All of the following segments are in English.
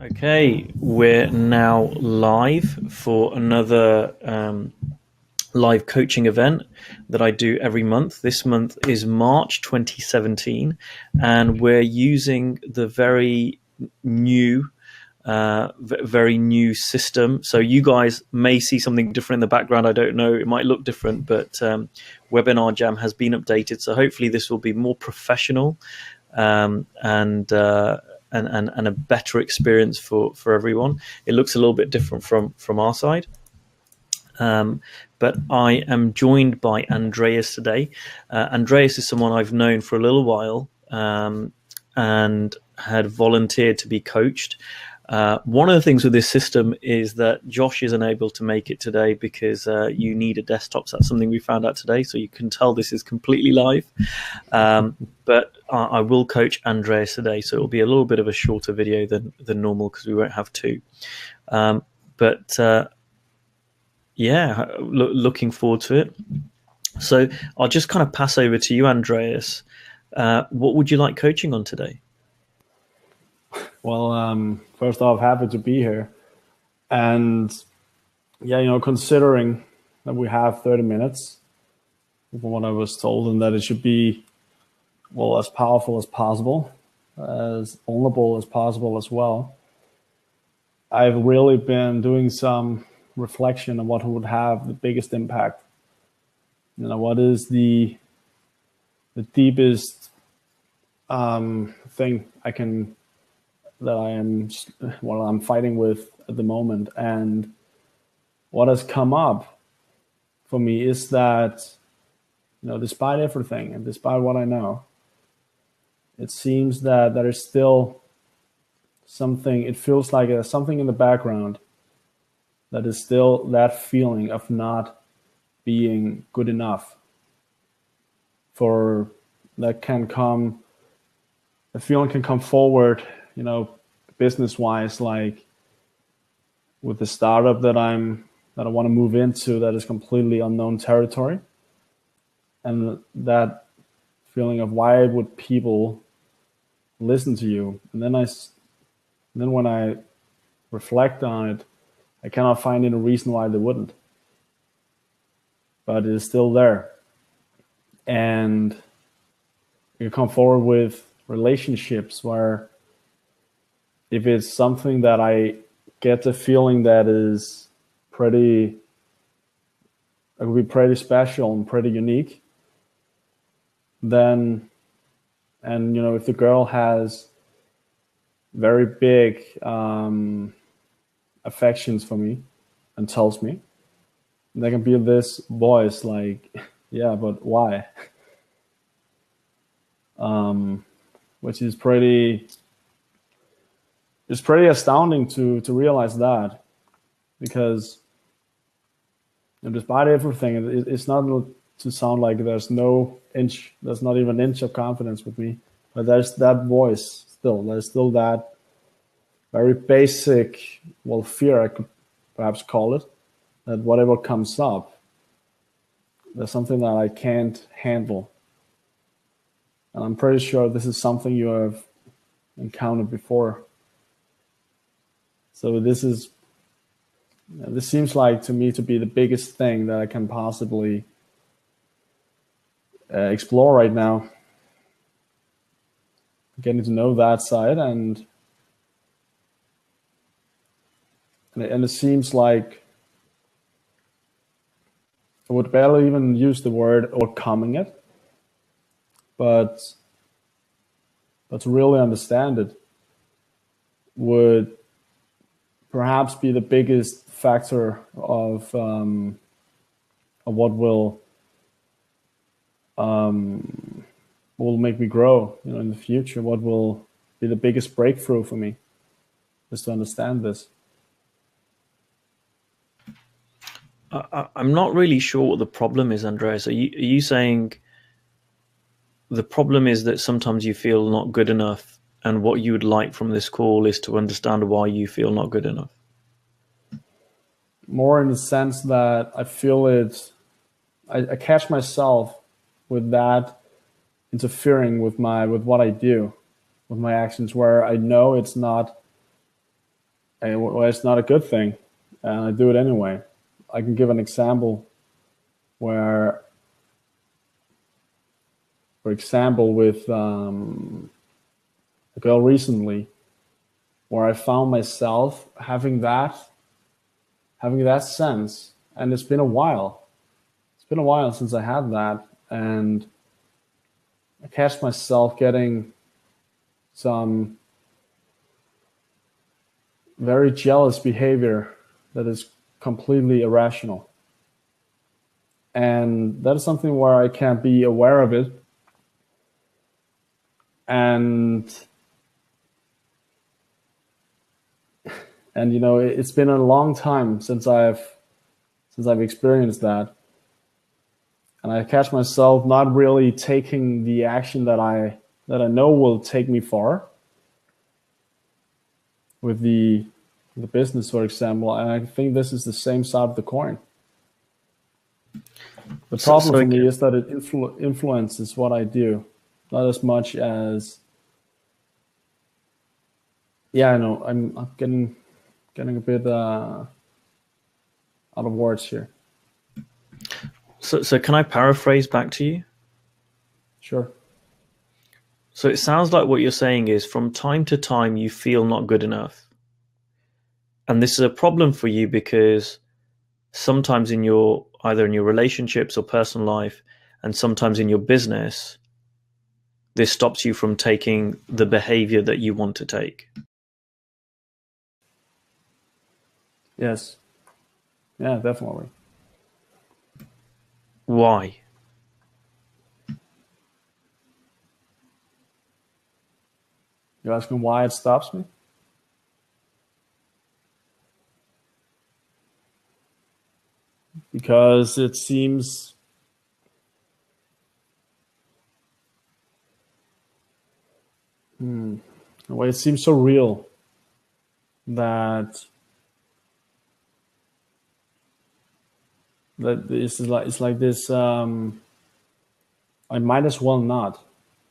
Okay, we're now live for another live coaching event that I do every month. This month is March 2017, and we're using the new, very new system. So you guys may see something different in the background. I don't know; it might look different, but Webinar Jam has been updated. So hopefully, this will be more professional and a better experience for everyone. It looks a little bit different from our side. But I am joined by Andreas today. Andreas is someone I've known for a little while and had volunteered to be coached. One of the things with this system is that Josh is unable to make it today because you need a desktop. So that's something we found out today. So you can tell this is completely live. But I will coach Andreas today. So it'll be a little bit of a shorter video than normal because we won't have two. Yeah, looking forward to it. So I'll just kind of pass over to you, Andreas. What would you like coaching on today? Well, first off, happy to be here. And yeah, considering that we have 30 minutes from what I was told, and that it should be, well, as powerful as possible, as vulnerable as possible as well. I've really been doing some reflection on what would have the biggest impact. What is the deepest thing I'm fighting with at the moment. And what has come up for me is that, despite everything and despite what I know, it seems that there is still something, it feels like there's something in the background that is still that feeling of not being good enough. The feeling can come forward, business-wise, like with the startup that I want to move into that is completely unknown territory. And that feeling of why would people listen to you? And then when I reflect on it, I cannot find any reason why they wouldn't. But it is still there. And you come forward with relationships where if it's something that I get the feeling that is it would be pretty special and pretty unique, then, and if the girl has very big affections for me and tells me, there can be this voice like, yeah, but why? Which is pretty astounding to realize that, because despite everything, it's not to sound like there's not even an inch of confidence with me, but there's that voice still. There's still that very basic, fear, I could perhaps call it, that whatever comes up, there's something that I can't handle. And I'm pretty sure this is something you have encountered before. So this seems like to me to be the biggest thing that I can possibly explore right now. Getting to know that side, and it seems like I would barely even use the word overcoming it, but to really understand it would perhaps be the biggest factor of what will make me grow, in the future. What will be the biggest breakthrough for me is to understand this. I'm not really sure what the problem is, Andreas. Are you saying the problem is that sometimes you feel not good enough, and what you would like from this call is to understand why you feel not good enough? More in the sense that I feel I catch myself with that interfering with what I do, with my actions, where I know it's not well, it's not a good thing, and I do it anyway. I can give an example where, for example, with a girl recently, where I found myself having that sense, and it's been a while. It's been a while since I had that, and I catch myself getting some very jealous behavior that is completely irrational. And that is something where I can be aware of it. And you know, it's been a long time since I've experienced that. And I catch myself not really taking the action that I know will take me far with the business, for example. And I think this is the same side of the coin. The problem for me is that it influences what I do, not as much as, I know I'm getting a bit out of words here. So can I paraphrase back to you? Sure. So it sounds like what you're saying is from time to time you feel not good enough. And this is a problem for you because sometimes either in your relationships or personal life, and sometimes in your business, this stops you from taking the behavior that you want to take. Yes. Yeah, definitely. Why? You're asking why it stops me? Because it seems the way it seems so real that this is like, it's like this, I might as well not.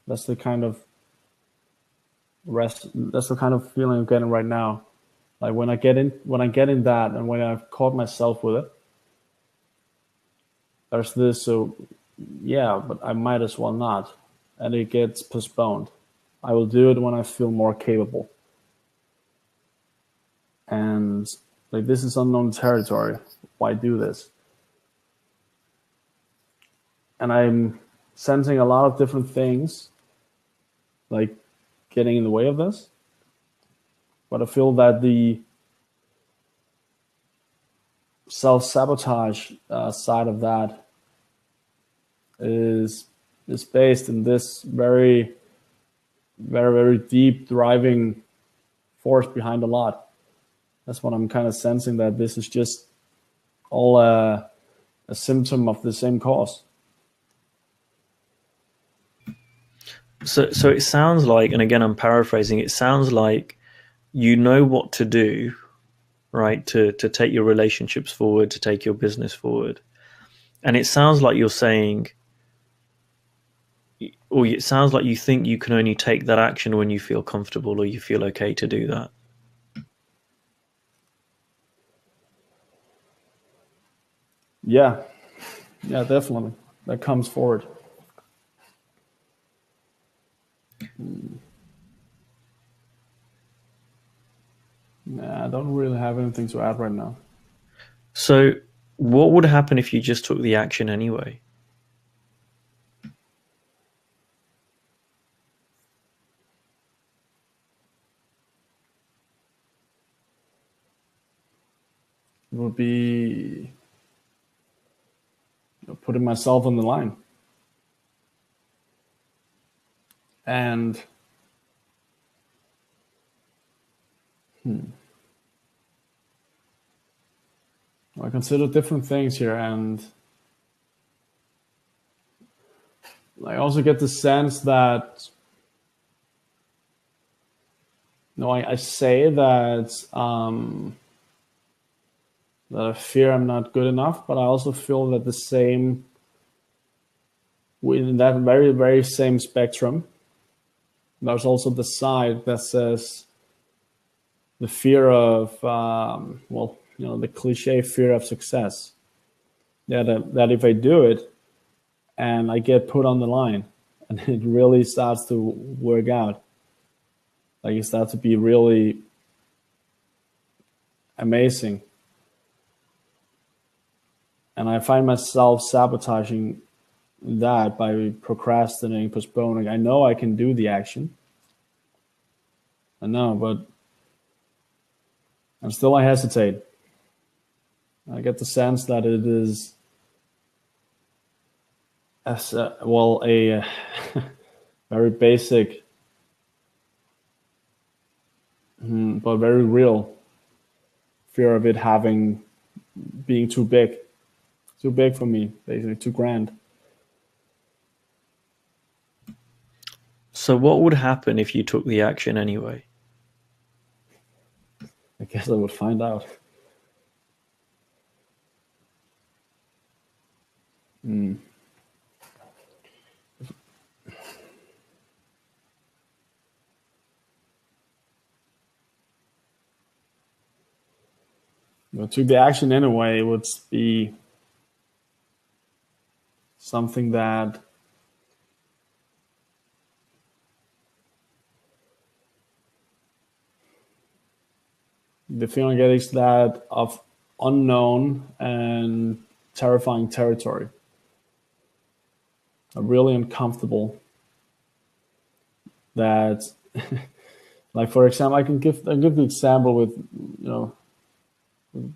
That's the kind of feeling I'm getting right now. Like when I get in that, and when I've caught myself with it, there's this, so yeah, but I might as well not. And it gets postponed. I will do it when I feel more capable. And like, this is unknown territory. Why do this? And I'm sensing a lot of different things like getting in the way of this. But I feel that the self-sabotage side of that is based in this very, very, very deep driving force behind a lot. That's what I'm kind of sensing, that this is just all a symptom of the same cause. So it sounds like, and again I'm paraphrasing, it sounds like you know what to do, right, to take your relationships forward, to take your business forward. And it sounds like you're saying, or it sounds like you think you can only take that action when you feel comfortable or you feel okay to do that. Yeah, definitely. That comes forward. Nah, I don't really have anything to add right now. So what would happen if you just took the action anyway? It would be, putting myself on the line. And I consider different things here, and I also get the sense that, I say that that I fear I'm not good enough, but I also feel that the same, within that very, very same spectrum, there's also the side that says, the fear of the cliche fear of success. That if I do it and I get put on the line and it really starts to work out, like it starts to be really amazing, and I find myself sabotaging that by procrastinating, postponing. I know I can do the action. I know, but I hesitate. I get the sense that it is a very basic but very real fear of it being too big for me, basically too grand. So what would happen if you took the action anyway? I guess I would find out. To the action anyway would be something that the feeling I get is that of unknown and terrifying territory. I'm really uncomfortable that like, for example, I give the example with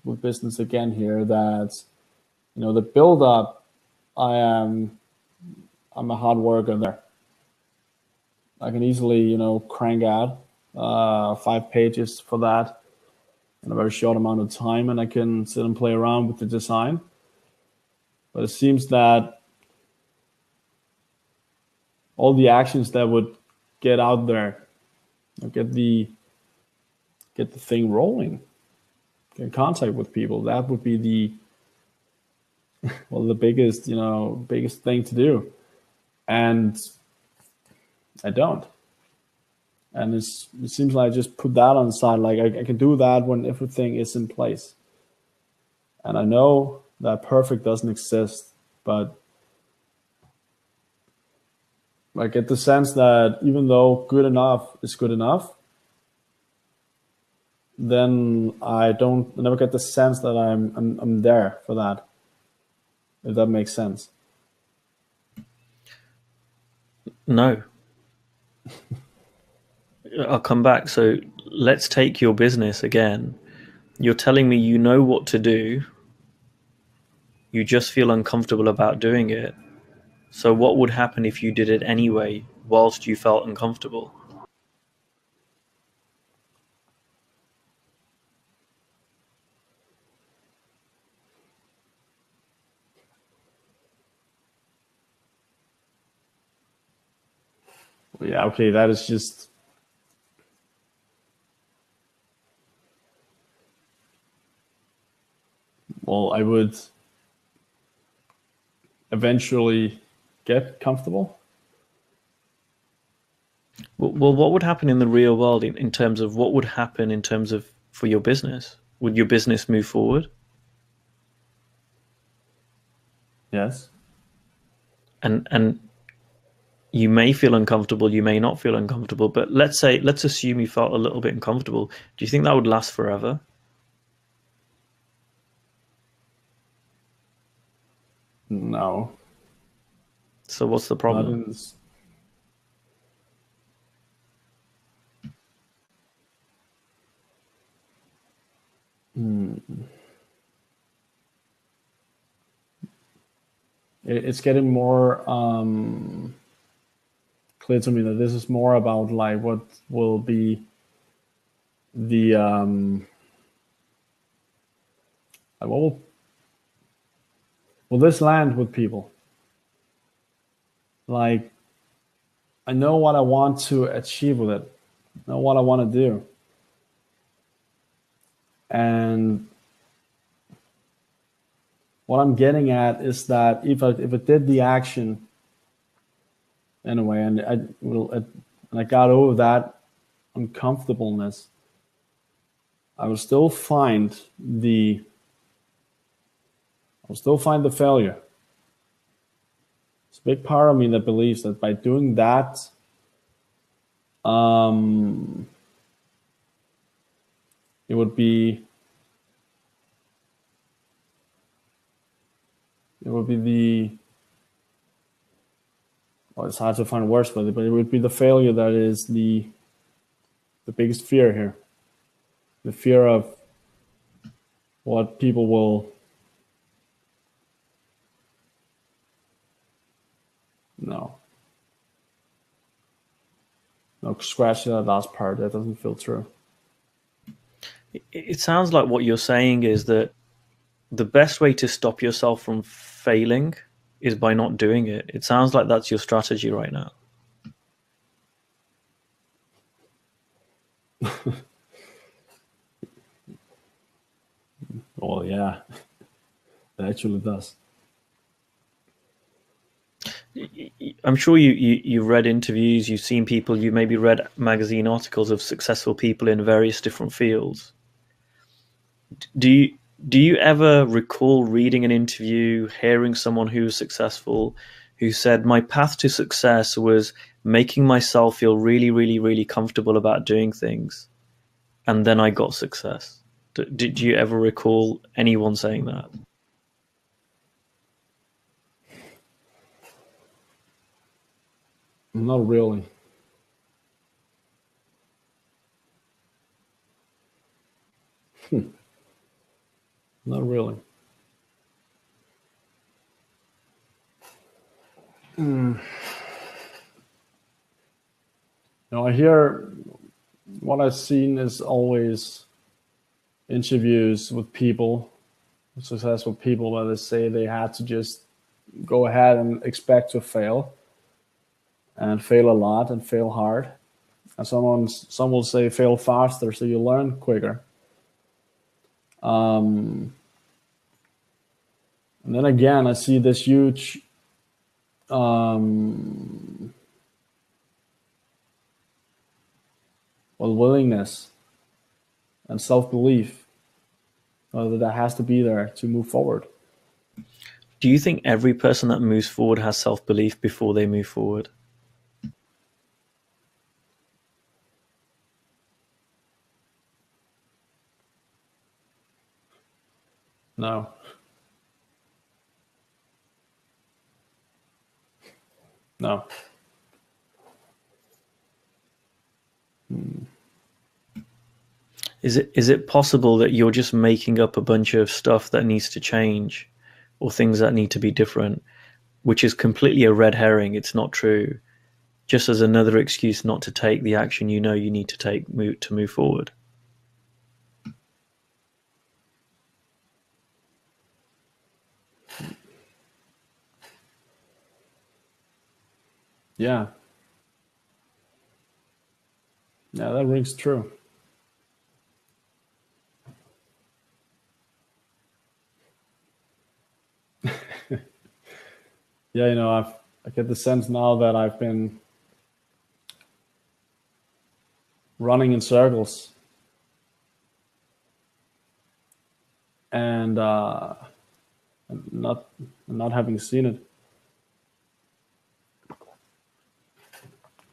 with business again here, that the build up, I'm a hard worker there. I can easily crank out 5 pages for that in a very short amount of time, and I can sit and play around with the design. But it seems that all the actions that would get out there, get the thing rolling, get in contact with people, that would be the biggest thing to do. And I don't. And it seems like I just put that on the side. Like I can do that when everything is in place. And I know that perfect doesn't exist, but I get the sense that even though good enough is good enough, then I never get the sense that I'm there for that. If that makes sense. No. I'll come back. So let's take your business again. You're telling me you know what to do. You just feel uncomfortable about doing it. So what would happen if you did it anyway whilst you felt uncomfortable? Yeah, okay, that is just I would eventually get comfortable. Well, what would happen in the real world in terms of what would happen in terms of for your business? Would your business move forward? Yes. And you may feel uncomfortable, you may not feel uncomfortable, but let's assume you felt a little bit uncomfortable. Do you think that would last forever? No. So what's the Not problem? in this. It's getting more clear to me that this is more about like what will be the what will this land with people? Like, I know what I want to achieve with it. I know what I want to do. And what I'm getting at is that if I did the action anyway, and I got over that uncomfortableness, I will still find the failure. It's a big part of me that believes that by doing that, it would be the, well, it's hard to find words for it, but it would be the failure that is the biggest fear here. The fear of what people will, no, scratch that last part. That doesn't feel true. It sounds like what you're saying is that the best way to stop yourself from failing is by not doing it. It sounds like that's your strategy right now. Well, yeah, it actually does. I'm sure you've read interviews, you've seen people, you maybe read magazine articles of successful people in various different fields. Do you ever recall reading an interview, hearing someone who was successful, who said, my path to success was making myself feel really, really, really comfortable about doing things, and then I got success? Did you ever recall anyone saying that? Not really. Not really. I hear, what I've seen is always interviews with people, successful people, where they say they had to just go ahead and expect to fail, and fail a lot and fail hard. And some will say fail faster so you learn quicker. And then again, I see this huge willingness and self-belief that has to be there to move forward. Do you think every person that moves forward has self-belief before they move forward? No. No. Is it possible that you're just making up a bunch of stuff that needs to change, or things that need to be different, which is completely a red herring? It's not true. Just as another excuse not to take the action you know you need to take to move forward. Yeah. Yeah, that rings true. Yeah, I get the sense now that I've been running in circles, and not having seen it,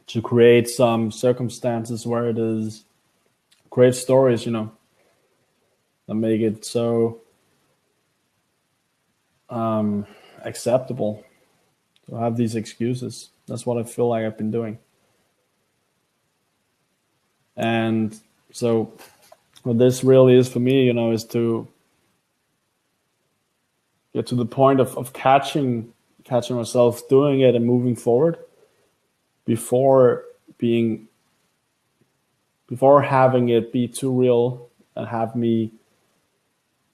to create some circumstances where it is great stories, that make it so acceptable to have these excuses. That's what I feel like I've been doing. And so what this really is for me, is to get to the point of catching myself doing it and moving forward before having it be too real and have me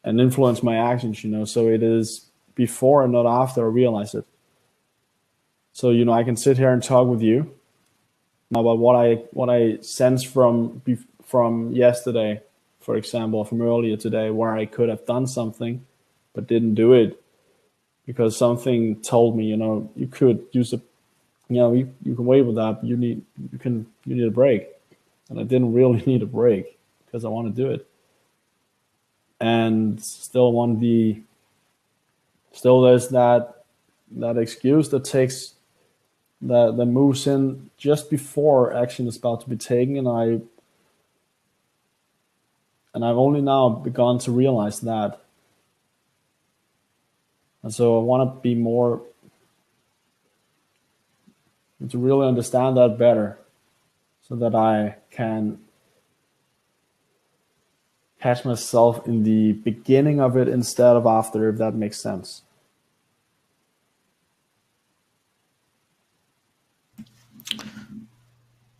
and influence my actions, so it is before and not after I realize it. So, I can sit here and talk with you about what I sense from yesterday, for example, from earlier today, where I could have done something but didn't do it because something told me, you could use a, you can wait with that, but you need a break. And I didn't really need a break because I want to do it. and still there's that excuse that takes that moves in just before action is about to be taken, and I've only now begun to realize that. And so I want to be more, to really understand that better, so that I can catch myself in the beginning of it instead of after, if that makes sense.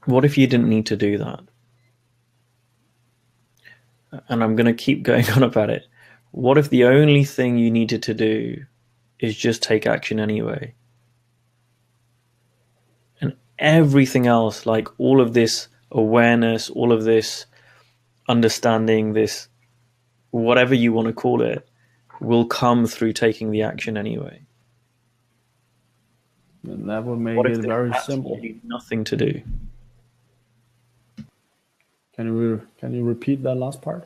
What if you didn't need to do that? And I'm going to keep going on about it. What if the only thing you needed to do is just take action anyway? And everything else, like all of this awareness, all of this understanding, this whatever you want to call it, will come through taking the action anyway. And that would make it very simple. Nothing to do. Can you repeat that last part?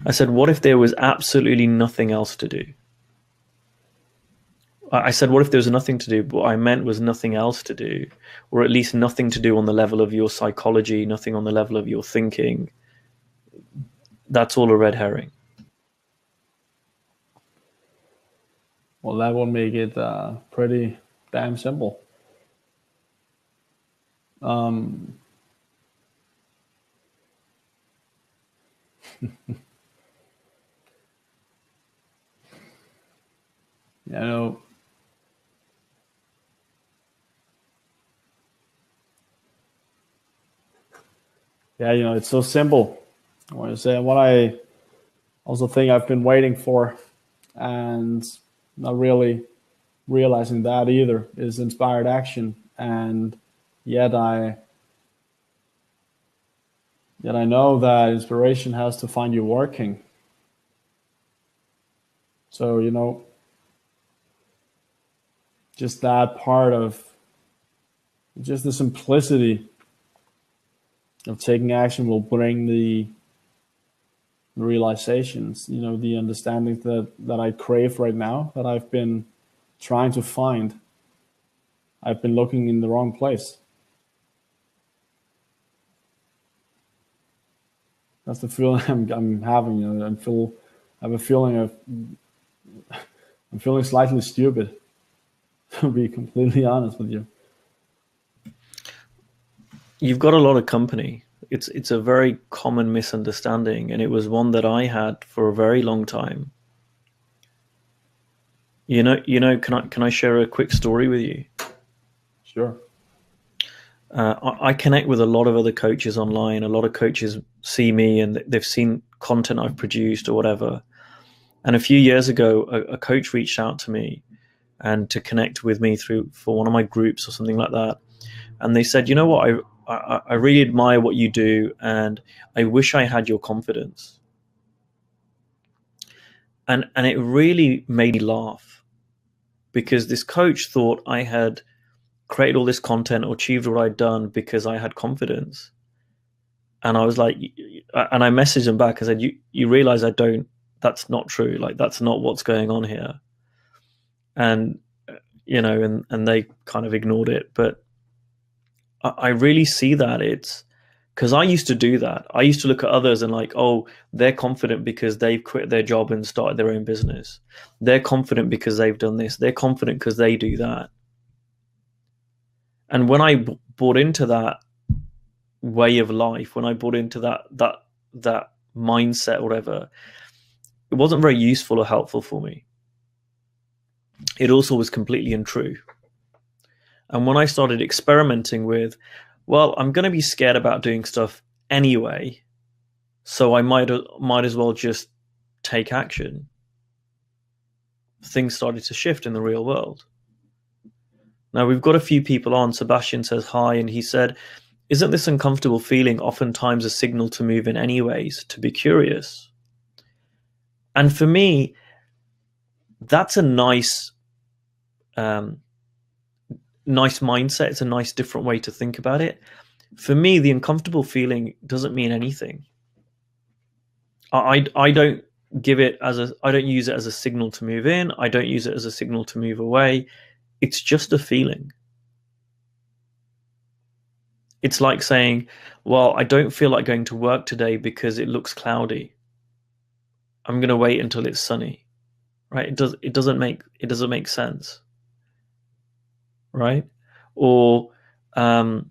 I said, what if there was absolutely nothing else to do? I said, what if there was nothing to do? What I meant was nothing else to do, or at least nothing to do on the level of your psychology, nothing on the level of your thinking. That's all a red herring. Well, that would make it pretty damn simple. You know, it's so simple. I want to say what I also think I've been waiting for, and not really realizing that either, is inspired action. And yet I know that inspiration has to find you working. So, just that part of just the simplicity of taking action will bring the realizations, the understanding that I crave right now, that I've been trying to find. I've been looking in the wrong place. That's the feeling I'm having. I have a feeling of I'm feeling slightly stupid, to be completely honest with you. You've got a lot of company. It's a very common misunderstanding, and it was one that I had for a very long time. Can I share a quick story with you? Sure. I connect with a lot of other coaches online. A lot of coaches see me and they've seen content I've produced or whatever. And a few years ago, a coach reached out to me and to connect with me for one of my groups or something like that. And they said, you know what, I really admire what you do, and I wish I had your confidence. And it really made me laugh, because this coach thought I had created all this content or achieved what I'd done because I had confidence. And I was like, and I messaged him back and said, you realize I don't, that's not true. Like, that's not what's going on here. And, and they kind of ignored it. But I really see that it's because I used to do that. I used to look at others and like, oh, they're confident because they've quit their job and started their own business. They're confident because they've done this. They're confident because they do that. And when I bought into that way of life, when I bought into that mindset or whatever, it wasn't very useful or helpful for me. It also was completely untrue. And when I started experimenting with, well, I'm going to be scared about doing stuff anyway, so I might as well just take action, things started to shift in the real world. Now, we've got a few people on. Sebastian says hi, and he said, isn't this uncomfortable feeling oftentimes a signal to move in anyways, to be curious? And for me, that's a nice mindset. It's a nice different way to think about it. For me, the uncomfortable feeling doesn't mean anything. I don't I don't use it as a signal to move in. I don't use it as a signal to move away. It's just a feeling. It's like saying, well, I don't feel like going to work today because it looks cloudy. I'm going to wait until it's sunny. Right? It doesn't make sense. Right? Or I'm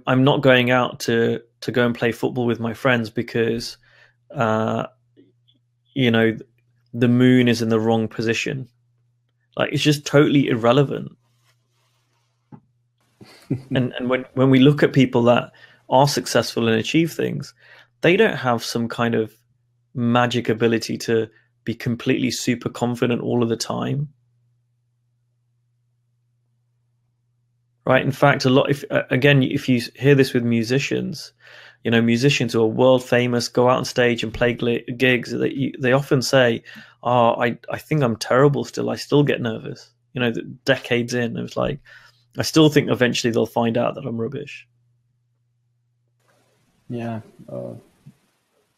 not going out to go and play football with my friends because uh, you know the moon is in the wrong position. Like, it's just totally irrelevant. And when we look at people that are successful and achieve things, they don't have some kind of magic ability to be completely super confident all of the time. Right? In fact, if you hear this with musicians, musicians who are world famous go out on stage and play gigs, they often say, "Oh, I think I'm terrible still. I still get nervous." Decades in, it was like, I still think eventually they'll find out that I'm rubbish. Yeah,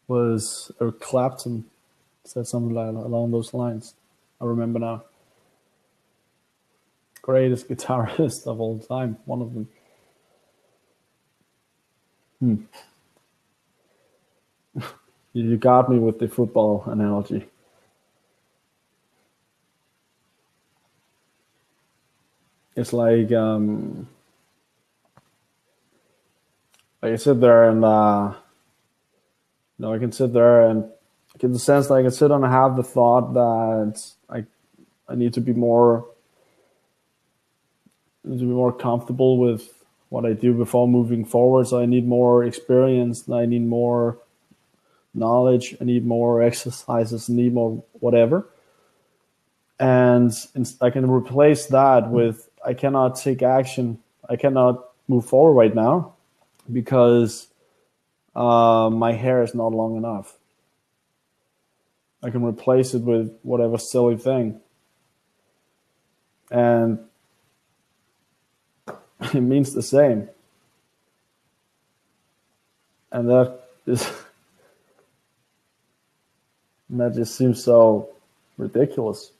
was Eric Clapton said something along those lines. I remember now. Greatest guitarist of all time, one of them. You got me with the football analogy. It's like I sit there and I can sit there and get the sense that I can sit and have the thought that I need to be more comfortable with what I do before moving forward. So I need more experience. I need more knowledge. I need more exercises. I need more whatever. And I can replace that with I cannot take action. I cannot move forward right now because my hair is not long enough. I can replace it with whatever silly thing. And it means the same. And that just seems so ridiculous.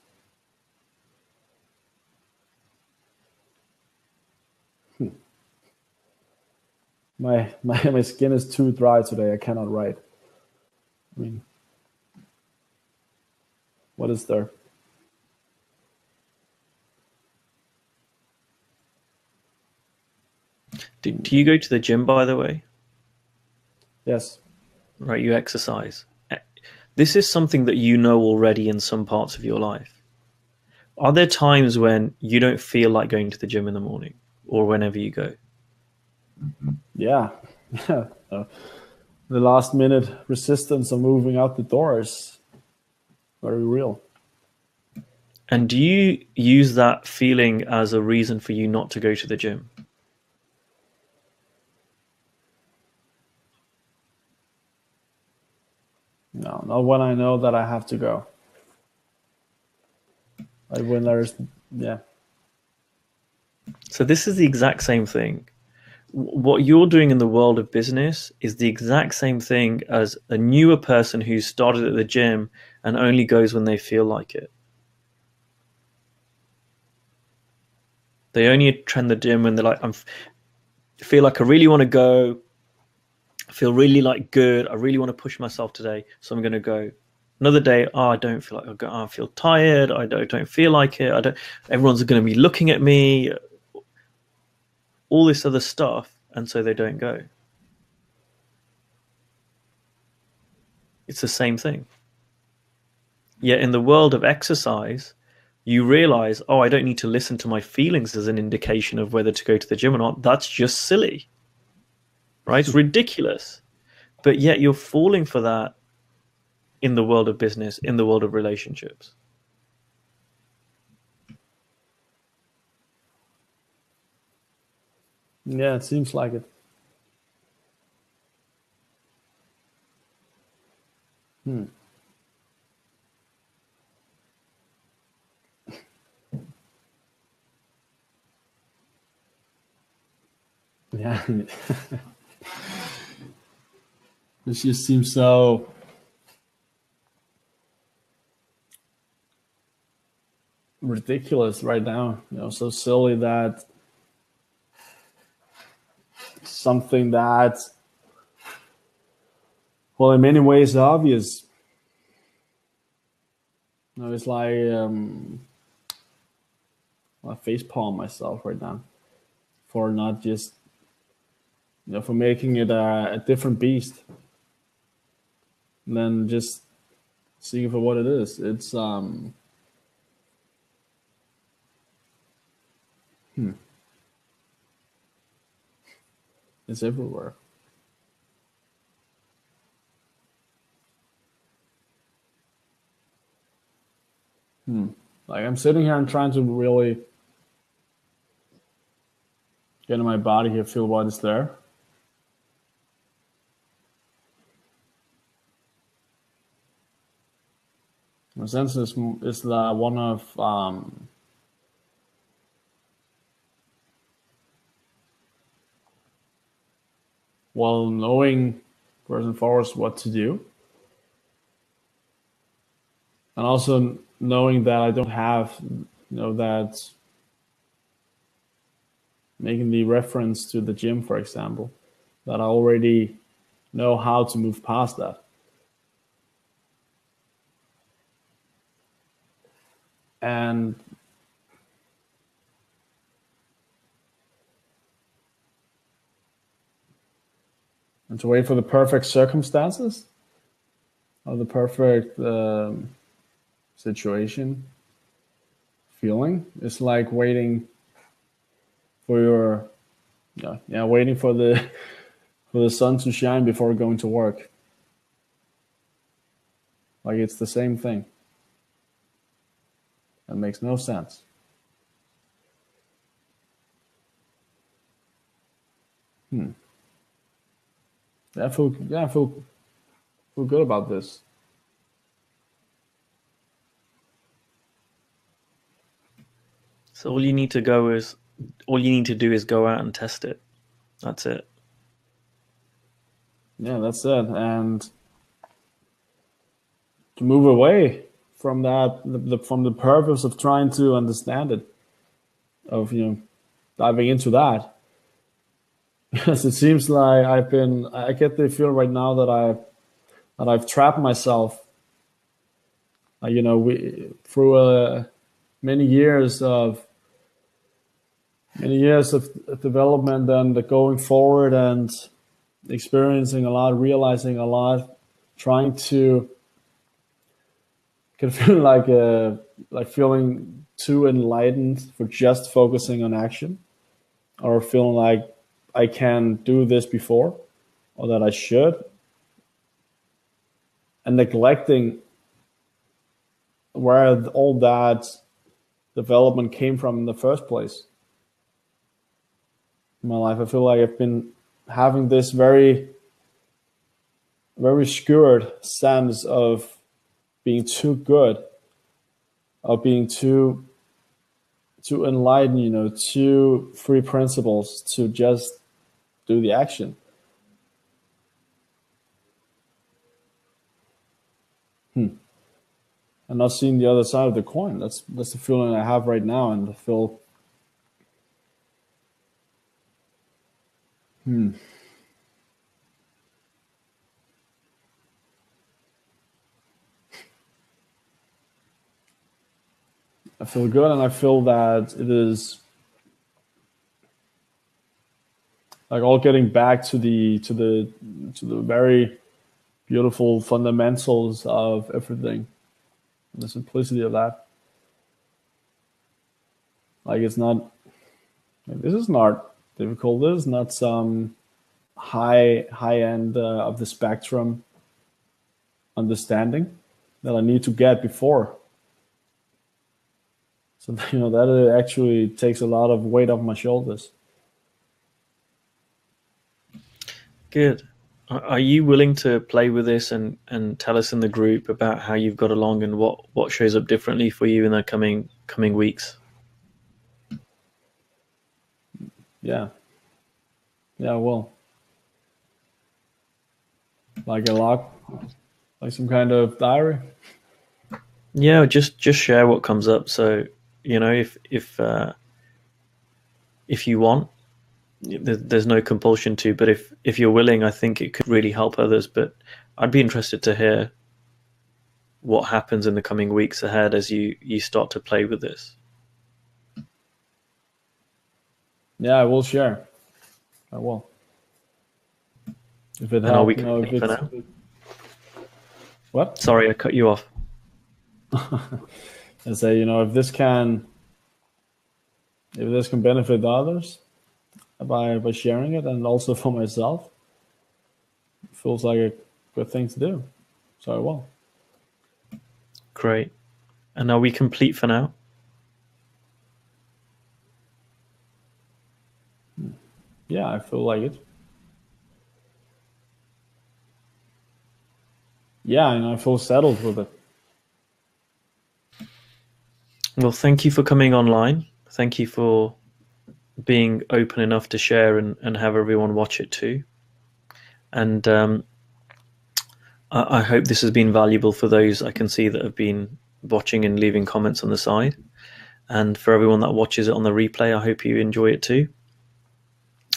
My skin is too dry today. I cannot write. I mean, what is there? Do you go to the gym, by the way? Yes. Right, you exercise. This is something that you know already in some parts of your life. Are there times when you don't feel like going to the gym in the morning or whenever you go? Yeah. Yeah. The last minute resistance of moving out the door is very real. And do you use that feeling as a reason for you not to go to the gym? No, not when I know that I have to go. Like when there's, yeah. So this is the exact same thing. What you're doing in the world of business is the exact same thing as a newer person who's started at the gym and only goes when they feel like it. They only attend the gym when they're like, feel like I really want to go. I feel really like good. I really want to push myself today, so I'm going to go. Another day, I don't feel like I feel tired. I don't feel like it. I don't. Everyone's going to be looking at me. All this other stuff, and so they don't go. It's the same thing. Yet in the world of exercise, you realize, oh, I don't need to listen to my feelings as an indication of whether to go to the gym or not. That's just silly, right? It's ridiculous. But yet you're falling for that in the world of business, in the world of relationships. Yeah, it seems like it. Yeah. This just seems so ridiculous right now. So silly that something that, well, in many ways obvious. It's like I face palm myself right now for not just for making it a different beast than just seeing it for what it is. It's everywhere. Like I'm sitting here and trying to really get in my body here, feel what is there. My sense is the one of well, knowing first and foremost what to do, and also knowing that I don't have, that making the reference to the gym, for example, that I already know how to move past that. And to wait for the perfect circumstances or the perfect situation feeling. It's like waiting for your waiting for the for the sun to shine before going to work. Like it's the same thing. That makes no sense. I feel good about this. So all you need to do is go out and test it. That's it. Yeah, that's it. And to move away from that, from the purpose of trying to understand it, of diving into that. Yes, it seems like I get the feel right now that I've trapped myself. We through many years of development and the going forward and experiencing a lot, realizing a lot, trying to can feel like feeling too enlightened for just focusing on action, or feeling like I can do this before, or that I should, and neglecting where all that development came from in the first place. In my life, I feel like I've been having this very, very skewed sense of being too good, of being too enlightened, too free principles to just do the action. And not seeing the other side of the coin. That's the feeling I have right now, and I feel good, and I feel that it is like all getting back to the very beautiful fundamentals of everything, the simplicity of that. Like it's not like, this is not difficult. This is not some high end of the spectrum understanding that I need to get before. So that it actually takes a lot of weight off my shoulders. Good. Are you willing to play with this and tell us in the group about how you've got along and what shows up differently for you in the coming weeks? Yeah, yeah, well, Like a log, like some kind of diary. Yeah, just share what comes up. So if you want, there's no compulsion to. But if you're willing, I think it could really help others. But I'd be interested to hear what happens in the coming weeks ahead as you start to play with this. Yeah, I will share. I will. If it And are we helped, if complete for it's now? what Sorry, I cut you off. I say, if this can benefit others by sharing it, and also for myself, it feels like a good thing to do. So I will. Great. And are we complete for now? Yeah, I feel like it. Yeah, and I feel settled with it. Well, thank you for coming online. Thank you for being open enough to share and have everyone watch it too. And I hope this has been valuable for those I can see that have been watching and leaving comments on the side. And for everyone that watches it on the replay, I hope you enjoy it too.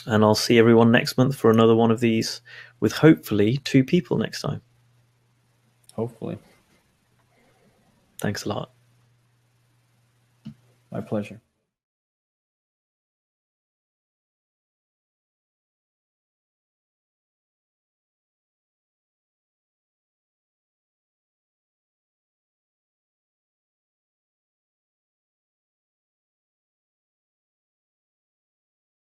And I'll see everyone next month for another one of these with hopefully 2 people next time. Hopefully. Thanks a lot. My pleasure.